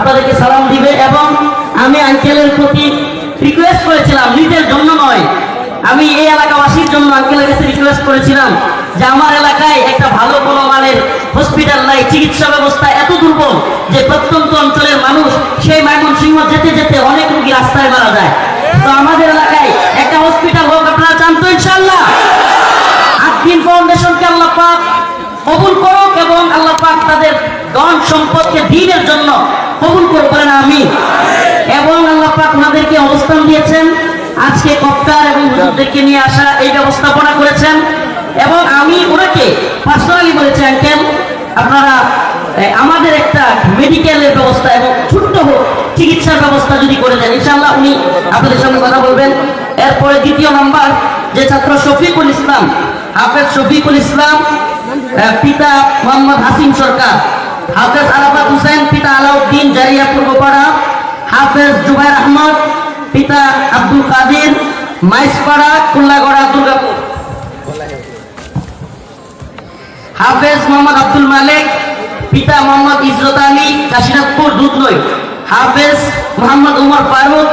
আপনাদেরকে সালাম দিবে। এবং আমি আঙ্কেলের প্রতি রিকোয়েস্ট করেছিলাম, নিজের জন্য নয়, আমি এই এলাকাবাসীর জন্য আঙ্কেলের কাছে রিকোয়েস্ট করেছিলাম যে আমার এলাকায় একটা ভালো কোনো মানের হসপিটাল নাই, চিকিৎসা ব্যবস্থা এত দুর্বল যে প্রত্যন্ত অঞ্চলের মানুষ সেই ময়মনসিংহ যেতে যেতে অনেক রোগী রাস্তায় মারা যায়। তো আমাদের এলাকায় একটা হসপিটাল হোক, আপনারা চান তো ইনশাআল্লাহ? আদ্দিন ফাউন্ডেশনকে আল্লাহ পাক কবুল করুক এবং আল্লাহ পাক তাদের ধন সম্পদকে দ্বীনের জন্য কবুল করবেন, আমিন। এবং আল্লাহ পাক ওনাদেরকে অবস্থান দিয়েছেন, আজকে কপ্টার এবং হুজুরদেরকে নিয়ে আসা এই ব্যবস্থাপনা করেছেন। এবং আমি ওনাকে পার্সোনালি বলেছি, আঙ্কেল আপনারা আমাদের একটা মেডিকেলের ব্যবস্থা এবং ছোট্ট হোক চিকিৎসার ব্যবস্থা যদি করে দেন, ইনশাআল্লাহ উনি আপনাদের সঙ্গে কথা বলবেন। এরপরে দ্বিতীয় নাম্বার যে ছাত্র শফিকুল ইসলাম, হাফেজ শফিকুল ইসলাম, পিতা মোহাম্মদ হাসিম সরকার, হাফেজ আরাফাত হুসেন, পিতা আলাউদ্দিন জারিয়া পূর্বপাড়া, হাফেজ জুবাইর আহমদ, পিতা আব্দুল কাদের, মাইসপাড়া কুল্লাগড়া দুর্গাপুর, হাফেজ মোহাম্মদ আব্দুল মালিক, পিতা মোহাম্মদ ইজরত আলী কাশীনাথপুর দুধনৈ, হাফেজ মোহাম্মদ উমর ফারুক,